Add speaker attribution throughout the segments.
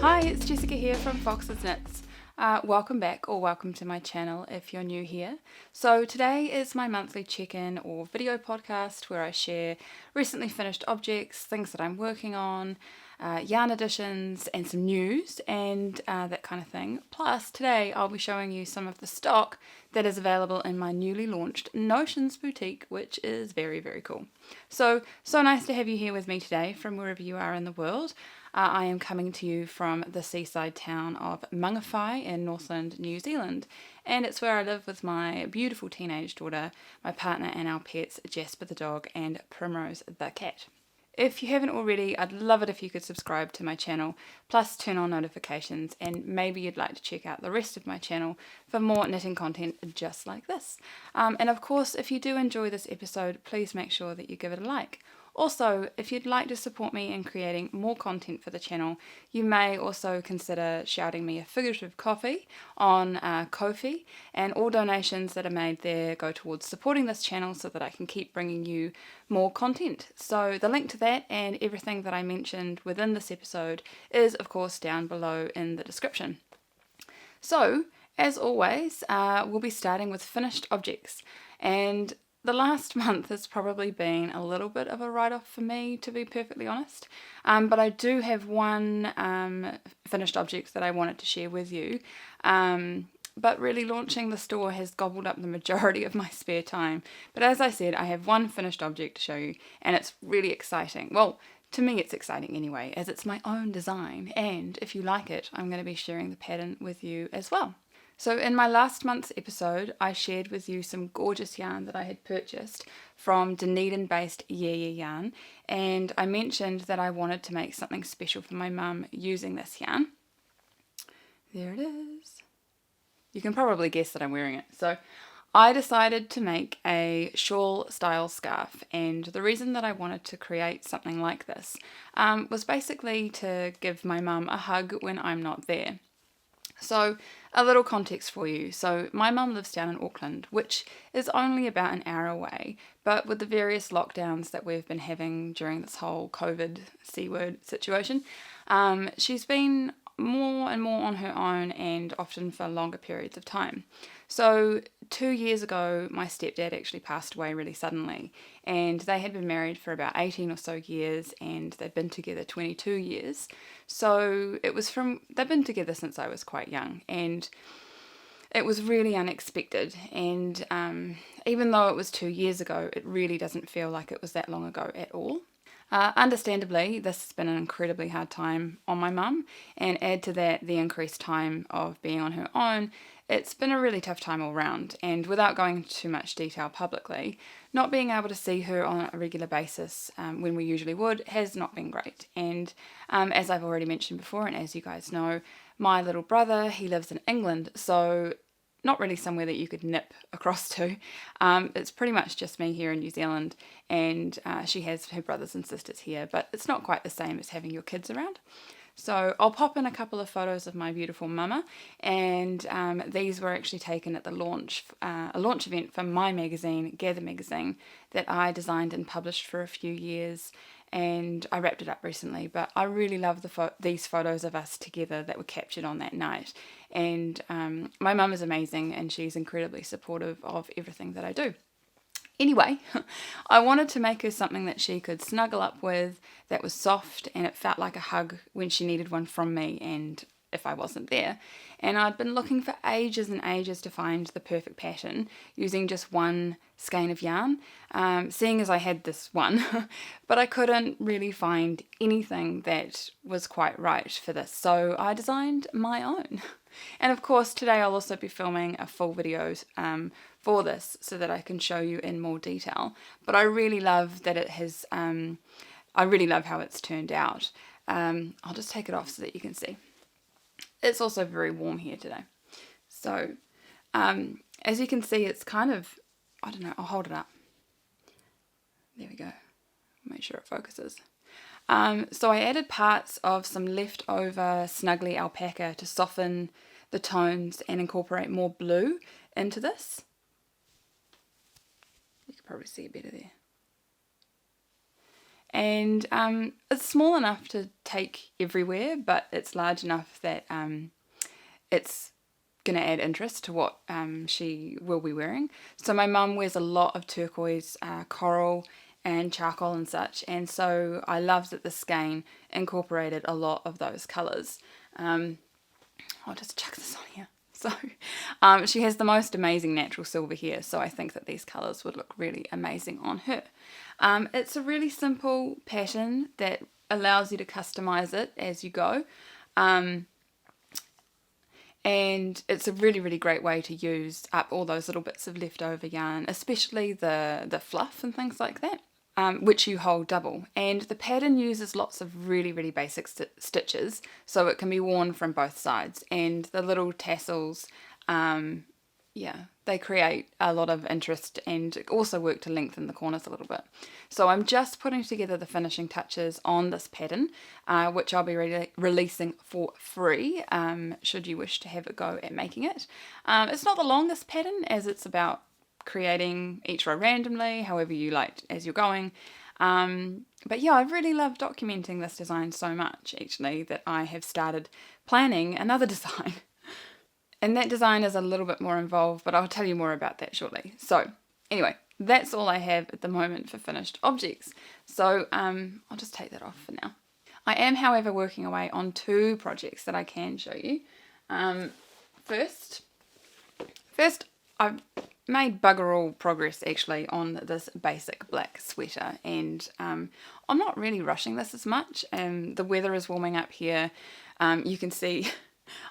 Speaker 1: Hi, it's Jessica here from Fox's Knits. Welcome back, or welcome to my channel if you're new here. So today is my monthly check-in or video podcast where I share recently finished objects, things that I'm working on, yarn additions and some news and that kind of thing. Plus today I'll be showing you some of the stock that is available in my newly launched Notions boutique, which is very, very cool. So nice to have you here with me today from wherever you are in the world. I am coming to you from the seaside town of Mangawhai in Northland, New Zealand, and it's where I live with my beautiful teenage daughter, my partner and our pets, Jasper the dog and Primrose the cat. If you haven't already, I'd love it if you could subscribe to my channel, plus turn on notifications, and maybe you'd like to check out the rest of my channel for more knitting content just like this. And of course, if you do enjoy this episode, please make sure that you give it a like. Also, if you'd like to support me in creating more content for the channel, you may also consider shouting me a figurative coffee on Ko-fi, and all donations that are made there go towards supporting this channel so that I can keep bringing you more content. So the link to that and everything that I mentioned within this episode is of course down below in the description. So, as always, we'll be starting with finished objects, and the last month has probably been a little bit of a write-off for me, to be perfectly honest, but I do have one finished object that I wanted to share with you, but really launching the store has gobbled up the majority of my spare time. But as I said, I have one finished object to show you, and it's really exciting. Well, to me it's exciting anyway, as it's my own design, and if you like it, I'm going to be sharing the pattern with you as well. So in my last month's episode, I shared with you some gorgeous yarn that I had purchased from Dunedin-based Yeah Yarn, and I mentioned that I wanted to make something special for my mum using this yarn. There it is. You can probably guess that I'm wearing it. So I decided to make a shawl style scarf, and the reason that I wanted to create something like this was basically to give my mum a hug when I'm not there. So, a little context for you. So, my mum lives down in Auckland, which is only about an hour away, but with the various lockdowns that we've been having during this whole COVID C-word situation, she's been more and more on her own, and often for longer periods of time. So 2 years ago, my stepdad actually passed away really suddenly, and they had been married for about 18 or so years, and they'd been together 22 years. So they'd been together since I was quite young, and it was really unexpected. And even though it was 2 years ago, it really doesn't feel like it was that long ago at all. Understandably, this has been an incredibly hard time on my mum, and add to that the increased time of being on her own, it's been a really tough time all round. And without going into too much detail publicly, not being able to see her on a regular basis when we usually would has not been great. And as I've already mentioned before, and as you guys know, my little brother, he lives in England, so not really somewhere that you could nip across to. It's pretty much just me here in New Zealand, and she has her brothers and sisters here, but it's not quite the same as having your kids around. So I'll pop in a couple of photos of my beautiful mama, and these were actually taken at the a launch event for my magazine, Gather magazine, that I designed and published for a few years, and I wrapped it up recently. But I really love these photos of us together that were captured on that night, and my mum is amazing, and she's incredibly supportive of everything that I do. Anyway, I wanted to make her something that she could snuggle up with, that was soft, and it felt like a hug when she needed one from me and if I wasn't there. And I'd been looking for ages and ages to find the perfect pattern using just one skein of yarn, seeing as I had this one, but I couldn't really find anything that was quite right for this, so I designed my own. And of course today I'll also be filming a full video for this so that I can show you in more detail, but I really love that it has, I really love how it's turned out. I'll just take it off so that you can see. It's also very warm here today. So, as you can see, it's kind of, I don't know, I'll hold it up. There we go. Make sure it focuses. So I added parts of some leftover snuggly alpaca to soften the tones and incorporate more blue into this. You can probably see it better there. And it's small enough to take everywhere, but it's large enough that it's going to add interest to what she will be wearing. So my mum wears a lot of turquoise, coral and charcoal and such, and so I loved that the skein incorporated a lot of those colours. I'll just chuck this on here. So she has the most amazing natural silver here, so I think that these colours would look really amazing on her. It's a really simple pattern that allows you to customise it as you go. And it's a really, really great way to use up all those little bits of leftover yarn, especially the fluff and things like that, which you hold double. And the pattern uses lots of really, really basic stitches, so it can be worn from both sides. And the little tassels, yeah, they create a lot of interest and also work to lengthen the corners a little bit. So I'm just putting together the finishing touches on this pattern, which I'll be releasing for free, should you wish to have a go at making it. It's not the longest pattern, as it's about creating each row randomly, however you like as you're going. But yeah, I really love documenting this design so much, actually, that I have started planning another design. And that design is a little bit more involved, but I'll tell you more about that shortly. So anyway, that's all I have at the moment for finished objects. So I'll just take that off for now. I am, however, working away on 2 projects that I can show you. First, I've made bugger all progress actually on this basic black sweater, and I'm not really rushing this as much. The weather is warming up here. You can see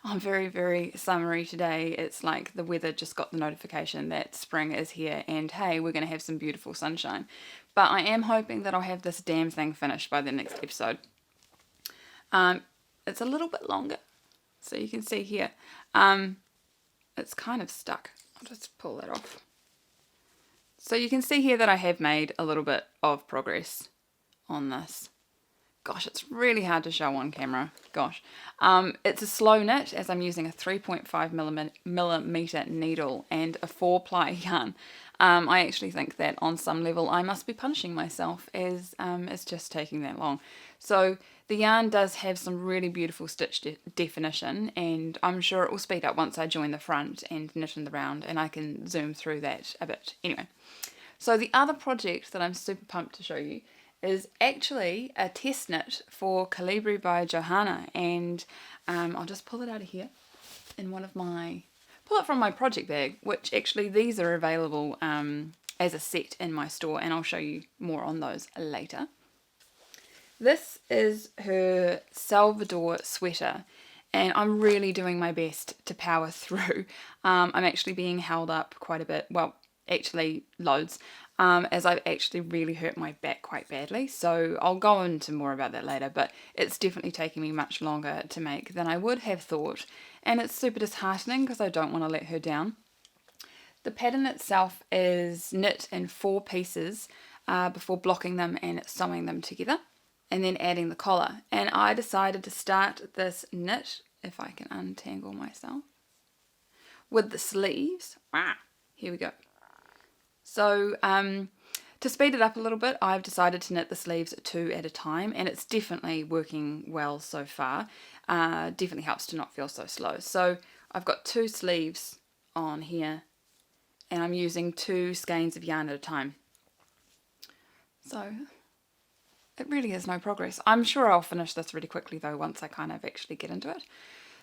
Speaker 1: I'm very, very summery today. It's like the weather just got the notification that spring is here and hey, we're going to have some beautiful sunshine. But I am hoping that I'll have this damn thing finished by the next episode. It's a little bit longer, so you can see here. It's kind of stuck. I'll just pull that off. So you can see here that I have made a little bit of progress on this. Gosh, it's really hard to show on camera. Gosh. It's a slow knit, as I'm using a 3.5 millimeter needle and a 4-ply yarn. I actually think that on some level I must be punishing myself, as it's just taking that long. So the yarn does have some really beautiful stitch definition, and I'm sure it will speed up once I join the front and knit in the round, and I can zoom through that a bit. Anyway, so the other project that I'm super pumped to show you is actually a test knit for Calibri by Johanna, and I'll just pull it out of here in one of my, pull it from my project bag, which actually these are available as a set in my store, and I'll show you more on those later. This is her Salvador sweater, and I'm really doing my best to power through. I'm actually being held up quite a bit, well, actually loads, as I've actually really hurt my back quite badly, so I'll go into more about that later, but it's definitely taking me much longer to make than I would have thought, and it's super disheartening because I don't want to let her down. The pattern itself is knit in 4 pieces before blocking them and sewing them together, and then adding the collar, and I decided to start this knit, if I can untangle myself, with the sleeves. Here we go. So to speed it up a little bit, I've decided to knit the sleeves 2 at a time, and it's definitely working well so far. Definitely helps to not feel so slow. So I've got 2 sleeves on here, and I'm using 2 skeins of yarn at a time. So it really is no progress. I'm sure I'll finish this really quickly though once I kind of actually get into it.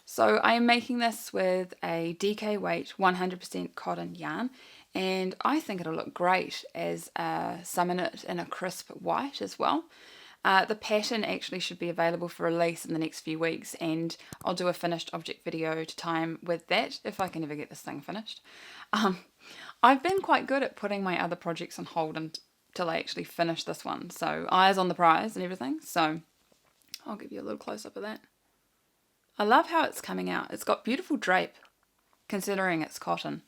Speaker 1: So I am making this with a DK weight 100% cotton yarn, and I think it'll look great as a summer knit in a crisp white as well. The pattern actually should be available for release in the next few weeks, and I'll do a finished object video to time with that if I can ever get this thing finished. I've been quite good at putting my other projects on hold until I actually finish this one, so eyes on the prize and everything. So I'll give you a little close-up of that. I love how it's coming out. It's got beautiful drape considering it's cotton.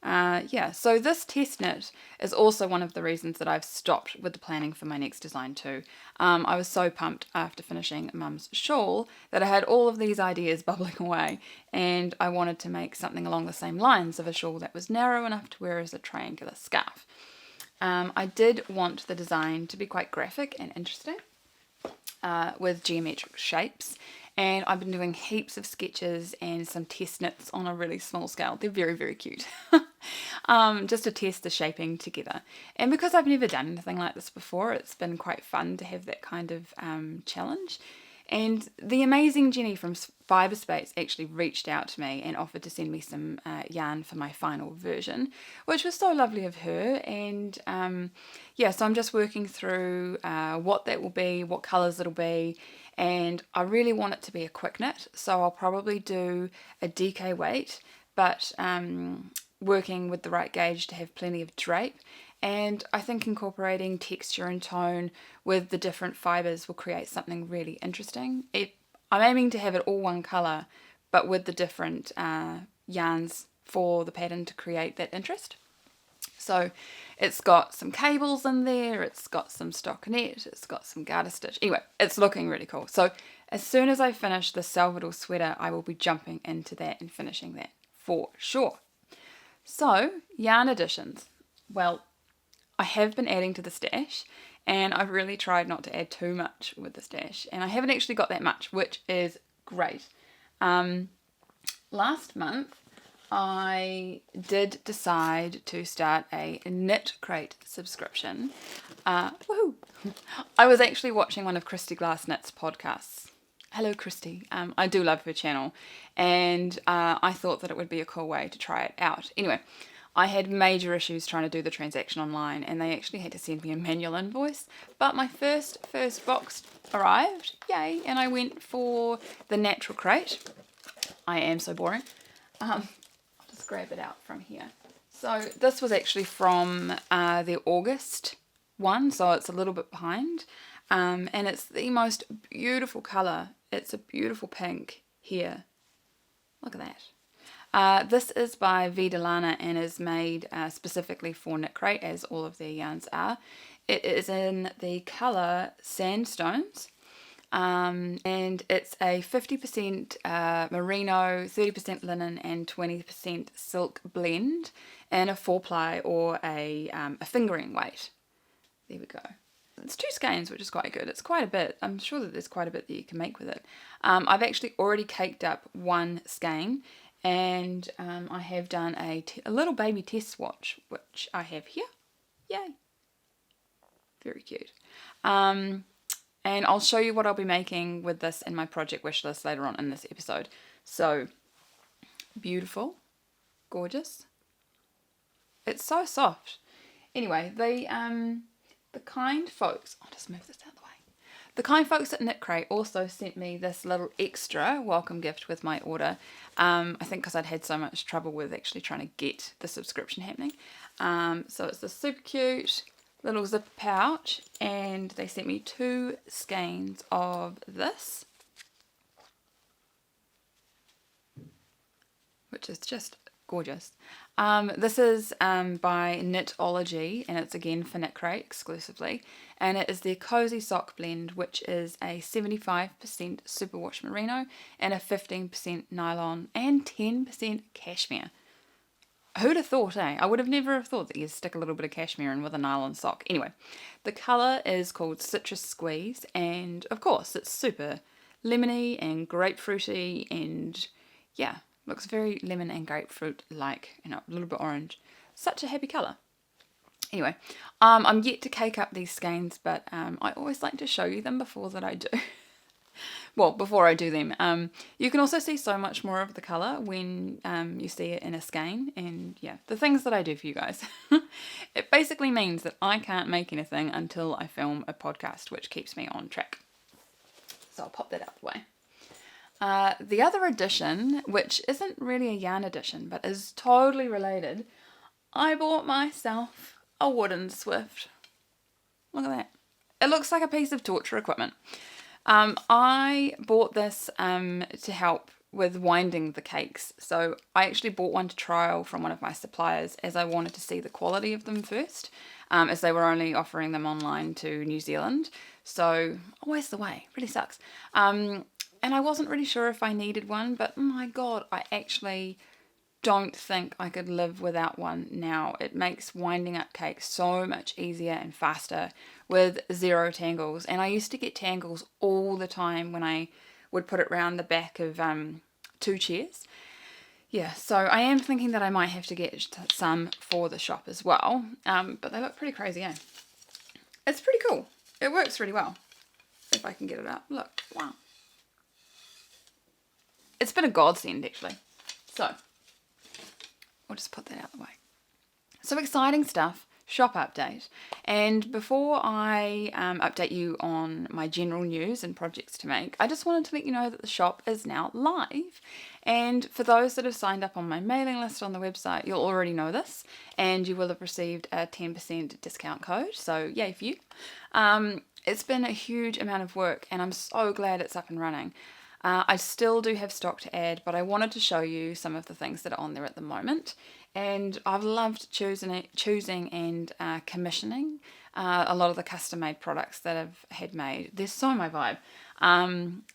Speaker 1: Yeah, so this test knit is also one of the reasons that I've stopped with the planning for my next design too. I was so pumped after finishing Mum's shawl that I had all of these ideas bubbling away, and I wanted to make something along the same lines of a shawl that was narrow enough to wear as a triangular scarf. I did want the design to be quite graphic and interesting, with geometric shapes, and I've been doing heaps of sketches and some test knits on a really small scale. They're very, very cute. Just to test the shaping together. And because I've never done anything like this before, it's been quite fun to have that kind of challenge. And the amazing Jenny from Fiberspace actually reached out to me and offered to send me some yarn for my final version, which was so lovely of her. And yeah, so I'm just working through what that will be, what colours it'll be, and I really want it to be a quick knit, so I'll probably do a DK weight, but working with the right gauge to have plenty of drape. And I think incorporating texture and tone with the different fibres will create something really interesting. I'm aiming to have it all one colour, but with the different yarns for the pattern to create that interest. So it's got some cables in there, it's got some stockinette, it's got some garter stitch. Anyway, it's looking really cool. So as soon as I finish the Salvador sweater, I will be jumping into that and finishing that for sure. So, yarn additions. Well, I have been adding to the stash, and I've really tried not to add too much with the stash, and I haven't actually got that much, which is great. Last month I did decide to start a Knit Crate subscription. Woohoo! I was actually watching one of Christy Glass Knit's podcasts. Hello Christy, I do love her channel, and I thought that it would be a cool way to try it out. Anyway, I had major issues trying to do the transaction online, and they actually had to send me a manual invoice, but my first box arrived, yay, and I went for the natural crate. I am so boring. I'll just grab it out from here. So this was actually from the August one, so it's a little bit behind, and it's the most beautiful colour. It's a beautiful pink here. Look at that. This is by Vidalana and is made specifically for Knit Crate, as all of their yarns are. It is in the colour Sandstones, and it's a 50% merino, 30% linen and 20% silk blend in a 4-ply or a fingering weight. There we go. It's 2 skeins, which is quite good. It's quite a bit. I'm sure that there's quite a bit that you can make with it. I've actually already caked up 1 skein, and I have done a little baby test swatch, which I have here. Yay! Very cute. And I'll show you what I'll be making with this in my project wish list later on in this episode. So, beautiful. Gorgeous. It's so soft. Anyway, the kind folks, I'll just move this out of the way. The kind folks at Knit Crate also sent me this little extra welcome gift with my order. I think because I'd had so much trouble with actually trying to get the subscription happening. So it's this super cute little zip pouch, and they sent me 2 skeins of this, which is just gorgeous. This is by Knitology, and it's again for Knit Crate exclusively, and it is their Cozy Sock Blend, which is a 75% superwash merino and a 15% nylon and 10% cashmere. Who'd have thought, eh? I would have never have thought that you'd stick a little bit of cashmere in with a nylon sock. Anyway, the colour is called Citrus Squeeze, and of course it's super lemony and grapefruity, and yeah, looks very lemon and grapefruit-like, you know, a little bit orange. Such a happy colour. Anyway, I'm yet to cake up these skeins, but I always like to show you them before that I do. Well, before I do them. You can also see so much more of the colour when you see it in a skein, and yeah, the things that I do for you guys. It basically means that I can't make anything until I film a podcast, which keeps me on track. So I'll pop that out the way. The other addition, which isn't really a yarn addition, but is totally related, I bought myself a wooden Swift. Look at that. It looks like a piece of torture equipment. I bought this to help with winding the cakes. So I actually bought one to trial from one of my suppliers, as I wanted to see the quality of them first, as they were only offering them online to New Zealand. So always the way. Really sucks. And I wasn't really sure if I needed one, but oh my god, I actually don't think I could live without one now. It makes winding up cakes so much easier and faster with 0 tangles. And I used to get tangles all the time when I would put it around the back of 2 chairs. Yeah, so I am thinking that I might have to get some for the shop as well. But they look pretty crazy, eh? It's pretty cool. It works really well. If I can get it up. Look, wow. It's been a godsend, actually. So, we'll just put that out of the way. So exciting stuff, shop update. And before I update you on my general news and projects to make, I just wanted to let you know that the shop is now live. And for those that have signed up on my mailing list on the website, you'll already know this, and you will have received a 10% discount code, so yay for you. It's been a huge amount of work, and I'm so glad it's up and running. I still do have stock to add, but I wanted to show you some of the things that are on there at the moment. And I've loved choosing and commissioning a lot of the custom-made products that I've had made. They're so my vibe.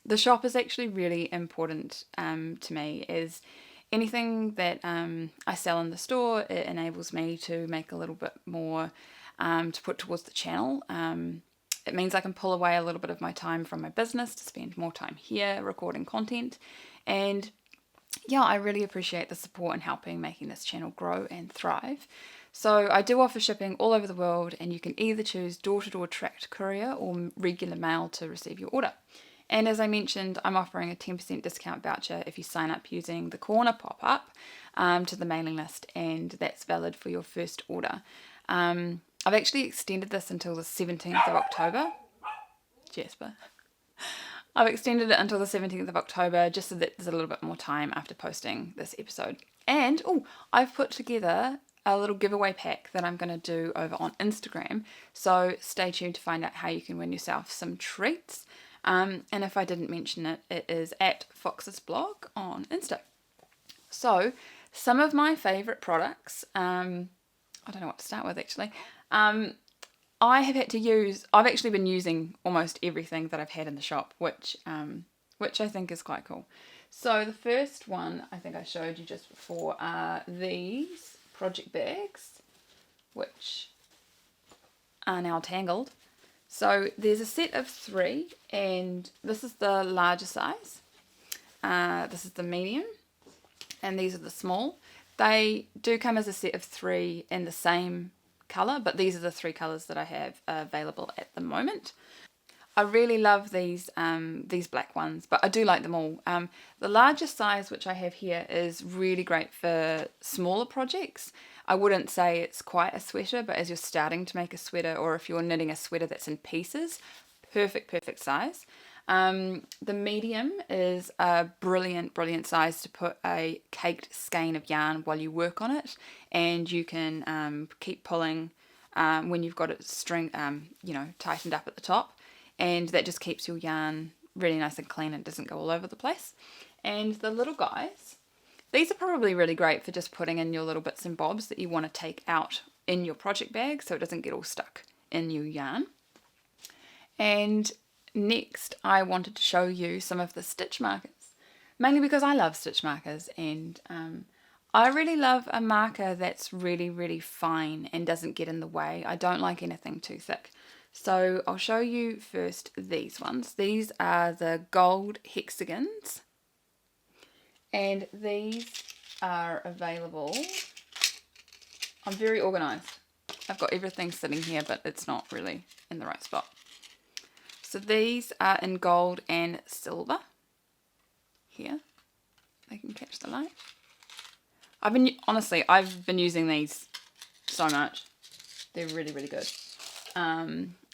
Speaker 1: The shop is actually really important to me, as anything that I sell in the store, it enables me to make a little bit more to put towards the channel. It means I can pull away a little bit of my time from my business to spend more time here recording content. And yeah, I really appreciate the support and helping making this channel grow and thrive. So I do offer shipping all over the world, and you can either choose door-to-door tracked courier or regular mail to receive your order. And as I mentioned, I'm offering a 10% discount voucher if you sign up using the corner pop-up to the mailing list, and that's valid for your first order. I've actually extended this until the 17th of October. Jasper. I've extended it until the 17th of October just so that there's a little bit more time after posting this episode. And, I've put together a little giveaway pack that I'm going to do over on Instagram. So stay tuned to find out how you can win yourself some treats. And if I didn't mention it, it is at Fox's blog on Insta. So some of my favourite products, I don't know what to start with actually. I've actually been using almost everything that I've had in the shop, which I think is quite cool. So the first one I think I showed you just before are these project bags, which are now tangled. So there's a set of 3, and this is the larger size. This is the medium, and these are the small. They do come as a set of 3 in the same colour, but these are the 3 colours that I have available at the moment. I really love these black ones, but I do like them all. The largest size, which I have here, is really great for smaller projects. I wouldn't say it's quite a sweater, but as you're starting to make a sweater, or if you're knitting a sweater that's in pieces, perfect size. The medium is a brilliant size to put a caked skein of yarn while you work on it, and you can keep pulling when you've got it tightened up at the top, and that just keeps your yarn really nice and clean and doesn't go all over the place. And the little guys, these are probably really great for just putting in your little bits and bobs that you want to take out in your project bag so it doesn't get all stuck in your yarn. And next, I wanted to show you some of the stitch markers, mainly because I love stitch markers, and I really love a marker that's really fine and doesn't get in the way. I don't like anything too thick. So I'll show you first these ones. These are the gold hexagons, and these are available. I'm very organised. I've got everything sitting here, but it's not really in the right spot. So these are in gold and silver. Here, they can catch the light. I've been using these so much. They're really good.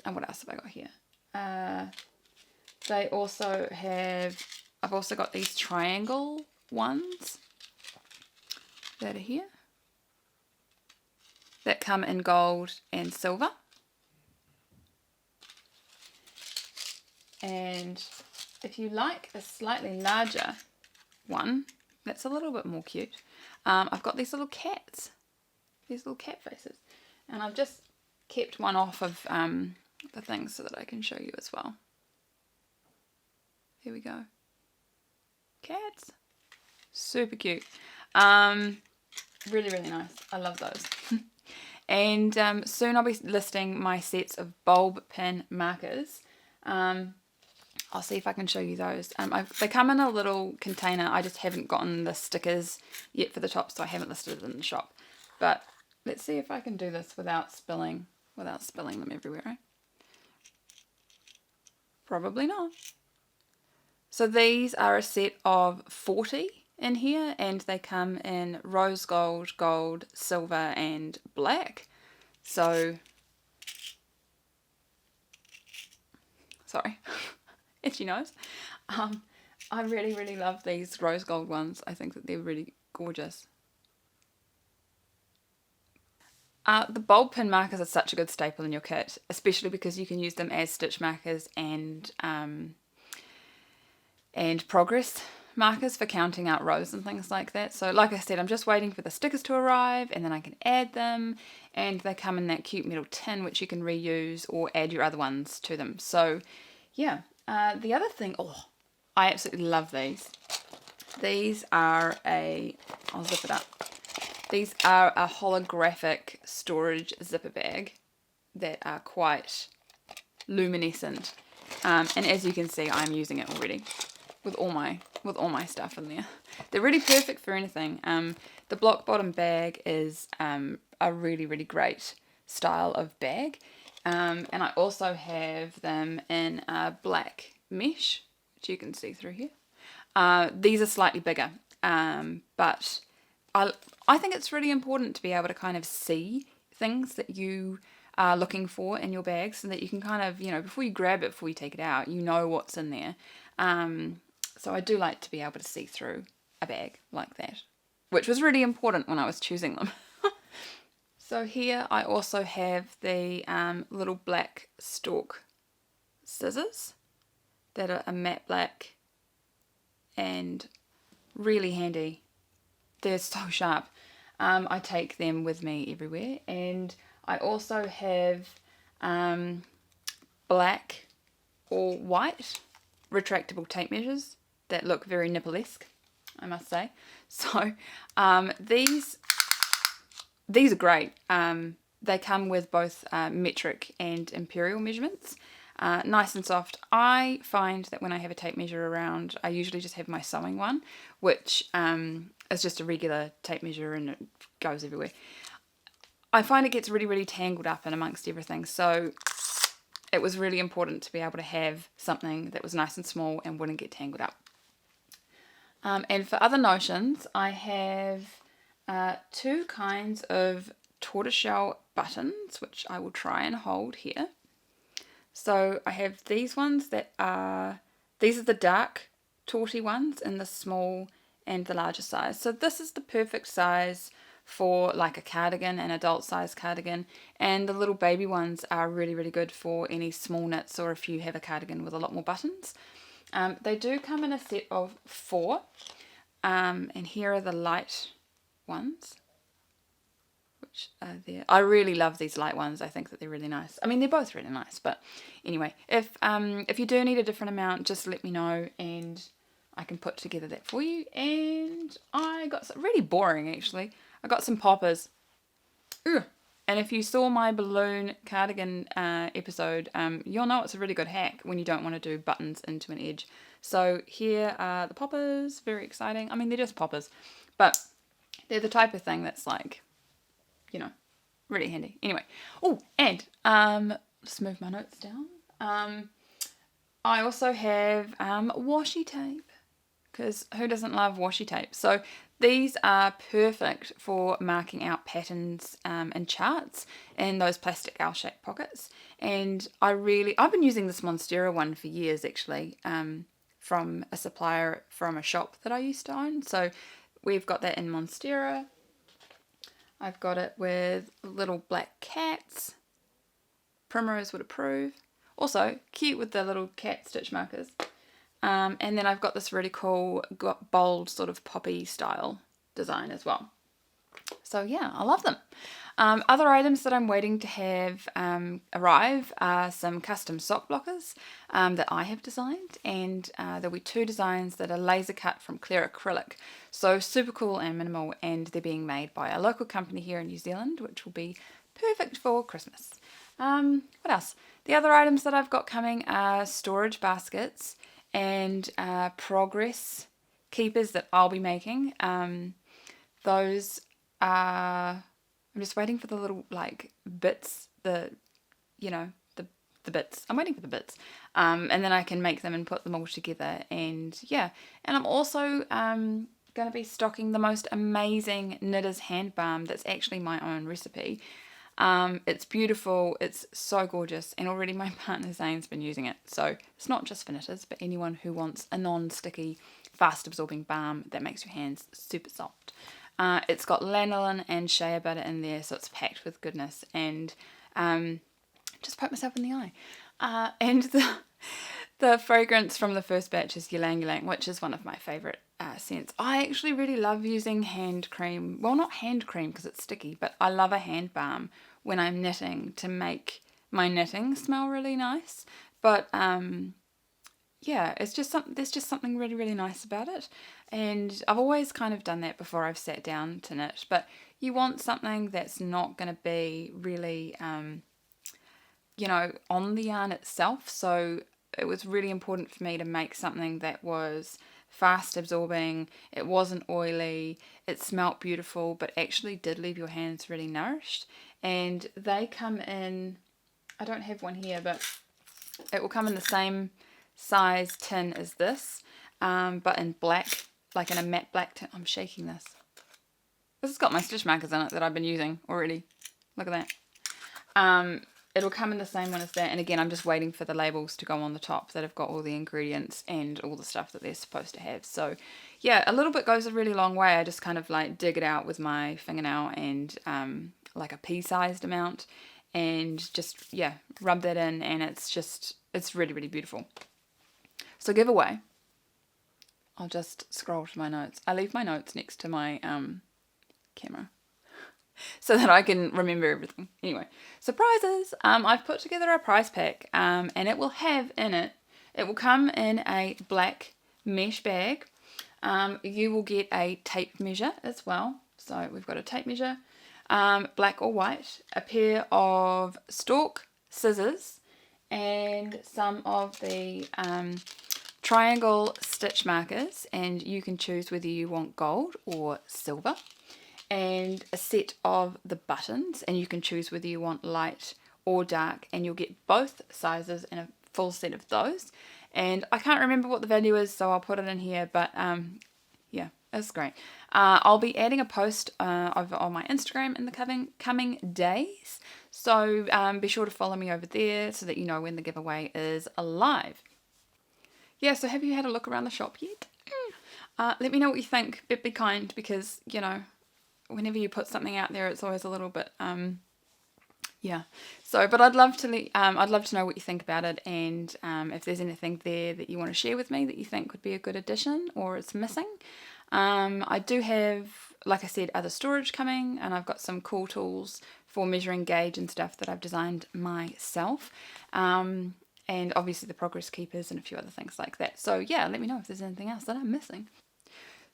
Speaker 1: And what else have I got here? I've also got these triangle ones that are here, that come in gold and silver. And if you like a slightly larger one, that's a little bit more cute, I've got these little cats, these little cat faces, and I've just kept one off of the thing so that I can show you as well. Here we go. Cats. Super cute. Really, really nice. I love those. And soon I'll be listing my sets of bulb pin markers. I'll see if I can show you those. They come in a little container. I just haven't gotten the stickers yet for the top, so I haven't listed it in the shop. But let's see if I can do this without spilling them everywhere. Eh? Probably not. So these are a set of 40 in here, and they come in rose gold, gold, silver, and black. So, sorry, itchy nose. I really, really love these rose gold ones. I think that they're really gorgeous. The bulb pin markers are such a good staple in your kit, especially because you can use them as stitch markers and progress markers for counting out rows and things like that. So like I said, I'm just waiting for the stickers to arrive and then I can add them, and they come in that cute metal tin which you can reuse or add your other ones to them. So yeah, the other thing, I absolutely love these. These are I'll zip it up. These are a holographic storage zipper bag that are quite luminescent. And as you can see, I'm using it already with all my stuff in there. They're really perfect for anything. The block bottom bag is a really, really great style of bag. And I also have them in black mesh, which you can see through here. These are slightly bigger, but I think it's really important to be able to kind of see things that you are looking for in your bag, so that you can kind of, before you grab it, before you take it out, you know what's in there. So I do like to be able to see through a bag like that, which was really important when I was choosing them. So here I also have the little black stalk scissors that are a matte black and really handy. They're so sharp. I take them with me everywhere. And I also have black or white retractable tape measures that look very nipple-esque, I must say. So these are great. They come with both metric and imperial measurements. Nice and soft. I find that when I have a tape measure around, I usually just have my sewing one, which is just a regular tape measure and it goes everywhere. I find it gets really, really tangled up in amongst everything, so it was really important to be able to have something that was nice and small and wouldn't get tangled up. And for other notions, I have two kinds of tortoiseshell buttons, which I will try and hold here. So I have these ones these are the dark torty ones in the small and the larger size. So this is the perfect size for like a cardigan, an adult size cardigan, and the little baby ones are really, really good for any small knits or if you have a cardigan with a lot more buttons. They do come in a set of 4, and here are the light ones, which are there. I really love these light ones. I think that they're really nice. I mean, they're both really nice, but anyway, if you do need a different amount, just let me know and I can put together that for you. And I got some, really boring actually, I got some poppers. Ugh. And if you saw my balloon cardigan episode, you'll know it's a really good hack when you don't want to do buttons into an edge. So here are the poppers, very exciting. I mean, they're just poppers, but they're the type of thing that's like, really handy. Anyway, and let's move my notes down. I also have washi tape, because who doesn't love washi tape? So these are perfect for marking out patterns and charts in those plastic L-shaped pockets. And I've been using this Monstera one for years actually, from a supplier from a shop that I used to own. So we've got that in Monstera. I've got it with little black cats. Primrose would approve. Also, cute with the little cat stitch markers. And then I've got this really cool, bold sort of poppy style design as well. So yeah, I love them. Other items that I'm waiting to have arrive are some custom sock blockers that I have designed, and there'll be 2 designs that are laser cut from clear acrylic. So super cool and minimal, and they're being made by a local company here in New Zealand, which will be perfect for Christmas. What else? The other items that I've got coming are storage baskets and progress keepers that I'll be making. Those are, I'm just waiting for the little like bits, the bits. I'm waiting for the bits, and then I can make them and put them all together. And yeah, and I'm also going to be stocking the most amazing knitter's hand balm that's actually my own recipe. It's beautiful, it's so gorgeous, and already my partner Zane's been using it. So it's not just for knitters, but anyone who wants a non-sticky, fast-absorbing balm that makes your hands super soft. It's got lanolin and shea butter in there, so it's packed with goodness. And just poked myself in the eye. And the fragrance from the first batch is Ylang Ylang, which is one of my favourite scents. I actually really love using hand cream. Well, not hand cream because it's sticky, but I love a hand balm when I'm knitting to make my knitting smell really nice. But yeah, it's just there's just something really, really nice about it. And I've always kind of done that before I've sat down to knit. But you want something that's not going to be really, on the yarn itself. So it was really important for me to make something that was fast absorbing, it wasn't oily, it smelt beautiful, but actually did leave your hands really nourished. And they come in, I don't have one here, but it will come in the same size tin as this, but in black, like in a matte black tin. I'm shaking this. This has got my stitch markers in it that I've been using already. Look at that. It'll come in the same one as that, and again, I'm just waiting for the labels to go on the top that have got all the ingredients and all the stuff that they're supposed to have. So yeah, a little bit goes a really long way. I just kind of like dig it out with my fingernail and like a pea-sized amount, and just, yeah, rub that in, and it's really, really beautiful. So giveaway, I'll just scroll to my notes. I leave my notes next to my camera so that I can remember everything. Anyway, surprises! I've put together a prize pack, and it will have in it, it will come in a black mesh bag. You will get a tape measure as well. So we've got a tape measure, black or white, a pair of stalk scissors, and some of the triangle stitch markers, and you can choose whether you want gold or silver. And a set of the buttons, and you can choose whether you want light or dark, and you'll get both sizes in a full set of those. And I can't remember what the value is, so I'll put it in here, but yeah, it's great. I'll be adding a post over on my Instagram in the coming days, so be sure to follow me over there so that you know when the giveaway is live. Yeah, so have you had a look around the shop yet? Let me know what you think, but be kind, because, whenever you put something out there, it's always a little bit, yeah. So, but I'd love to know what you think about it, and if there's anything there that you want to share with me that you think would be a good addition or it's missing. I do have, like I said, other storage coming, and I've got some cool tools for measuring gauge and stuff that I've designed myself. And obviously the progress keepers and a few other things like that. So yeah, let me know if there's anything else that I'm missing.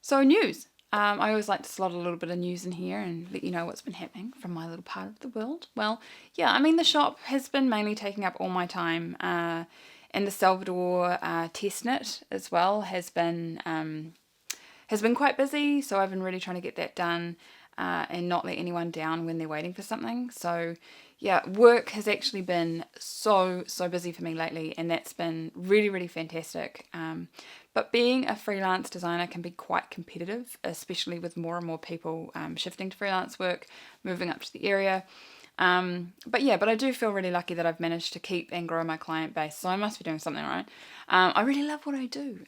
Speaker 1: So news. I always like to slot a little bit of news in here and let you know what's been happening from my little part of the world. Well, yeah, I mean, the shop has been mainly taking up all my time, and the Salvador test knit as well has been quite busy, so I've been really trying to get that done and not let anyone down when they're waiting for something. So yeah, work has actually been so busy for me lately, and that's been really, really fantastic. But being a freelance designer can be quite competitive, especially with more and more people shifting to freelance work, moving up to the area. But I do feel really lucky that I've managed to keep and grow my client base, so I must be doing something right. I really love what I do.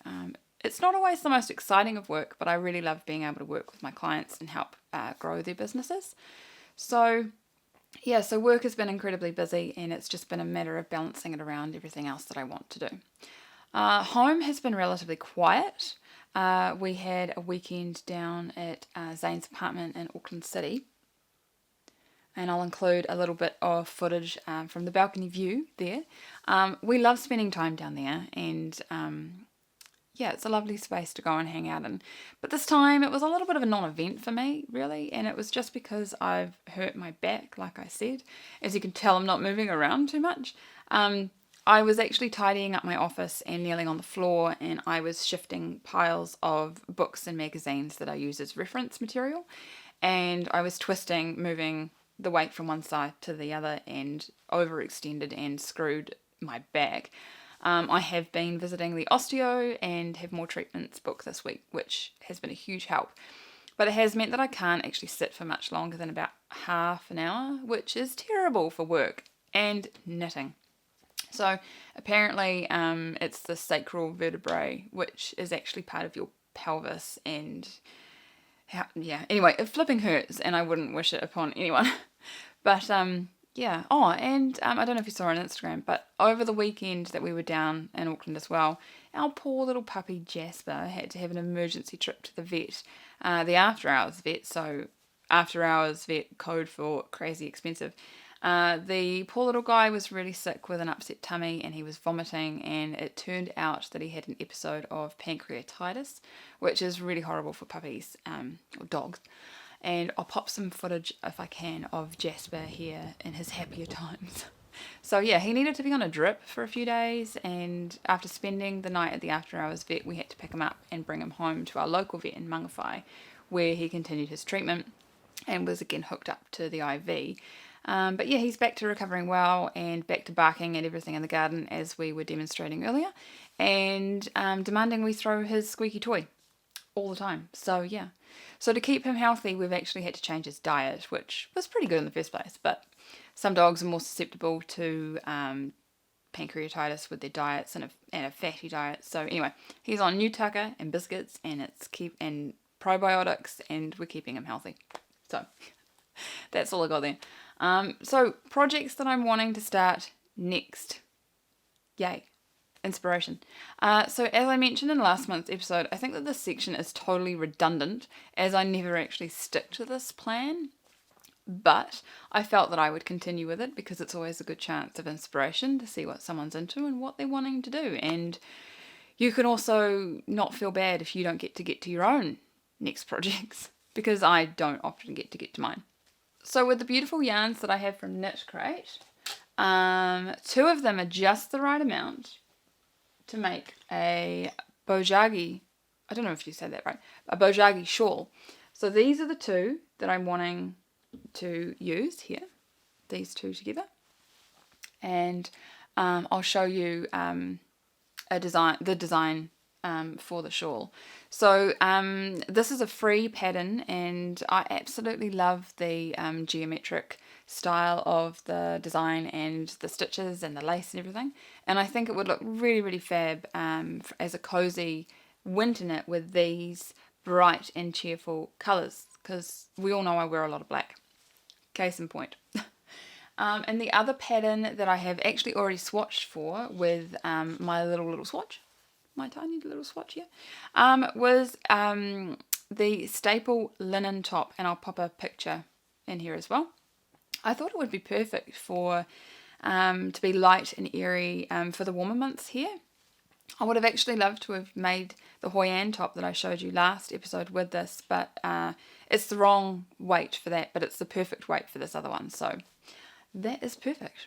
Speaker 1: It's not always the most exciting of work, but I really love being able to work with my clients and help grow their businesses. So yeah, so work has been incredibly busy, and it's just been a matter of balancing it around everything else that I want to do. Home has been relatively quiet. We had a weekend down at Zane's apartment in Auckland City, and I'll include a little bit of footage from the balcony view there. We love spending time down there, and yeah, it's a lovely space to go and hang out in. But this time it was a little bit of a non-event for me, really, and it was just because I've hurt my back, like I said. As you can tell, I'm not moving around too much. I was actually tidying up my office and kneeling on the floor, and I was shifting piles of books and magazines that I use as reference material, and I was twisting, moving the weight from one side to the other, and overextended and screwed my back. I have been visiting the osteo and have more treatments booked this week, which has been a huge help. But it has meant that I can't actually sit for much longer than about half an hour, which is terrible for work and knitting. So apparently it's the sacral vertebrae, which is actually part of your pelvis, and yeah, anyway, it flipping hurts and I wouldn't wish it upon anyone. But yeah. Oh, and I don't know if you saw on Instagram, but over the weekend that we were down in Auckland as well, our poor little puppy Jasper had to have an emergency trip to the vet, the after hours vet. So after hours vet, code for crazy expensive. The poor little guy was really sick with an upset tummy, and he was vomiting, and it turned out that he had an episode of pancreatitis, which is really horrible for puppies, or dogs. And I'll pop some footage, if I can, of Jasper here in his happier times. So yeah, he needed to be on a drip for a few days, and after spending the night at the after hours vet, we had to pick him up and bring him home to our local vet in Mangawhai, where he continued his treatment and was again hooked up to the IV. But yeah, he's back to recovering well and back to barking at everything in the garden, as we were demonstrating earlier, and demanding we throw his squeaky toy all the time. So yeah. So to keep him healthy, we've actually had to change his diet, which was pretty good in the first place. But some dogs are more susceptible to pancreatitis with their diets and a fatty diet. So anyway, he's on new tucker and biscuits, and and probiotics, and we're keeping him healthy. So that's all I got there. So projects that I'm wanting to start next. Yay. Inspiration. So as I mentioned in last month's episode, I think that this section is totally redundant, as I never actually stick to this plan. But I felt that I would continue with it because it's always a good chance of inspiration to see what someone's into and what they're wanting to do. And you can also not feel bad if you don't get to your own next projects, because I don't often get to mine. So with the beautiful yarns that I have from Knit Crate, 2 of them are just the right amount to make a bojagi, I don't know if you said that right, a bojagi shawl. So these are the 2 that I'm wanting to use here, these 2 together. And I'll show you the design for the shawl. So this is a free pattern, and I absolutely love the geometric style of the design and the stitches and the lace and everything, and I think it would look really, really fab as a cozy winter knit with these bright and cheerful colours, because we all know I wear a lot of black, case in point. And the other pattern that I have actually already swatched for with my little swatch, my tiny little swatch here, was the staple linen top, and I'll pop a picture in here as well. I thought it would be perfect for to be light and airy for the warmer months here. I would have actually loved to have made the Hoi An top that I showed you last episode with this, but it's the wrong weight for that, but it's the perfect weight for this other one, so that is perfect.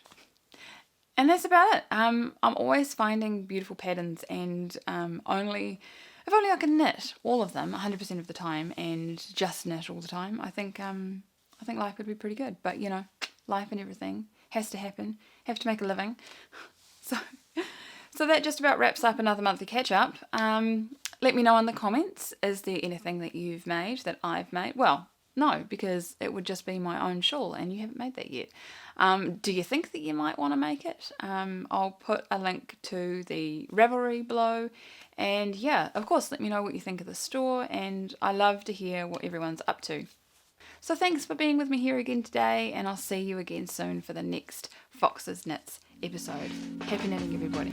Speaker 1: And that's about it. I'm always finding beautiful patterns, and if only I can knit all of them 100% of the time and just knit all the time, I think life would be pretty good. But you know, life and everything has to happen. Have to make a living. So that just about wraps up another monthly catch up. Let me know in the comments, is there anything that you've made that I've made? Well, no, because it would just be my own shawl and you haven't made that yet. Do you think that you might want to make it? I'll put a link to the Ravelry below. And yeah, of course, let me know what you think of the store, and I love to hear what everyone's up to. So thanks for being with me here again today, and I'll see you again soon for the next Fox's Knits episode. Happy knitting, everybody.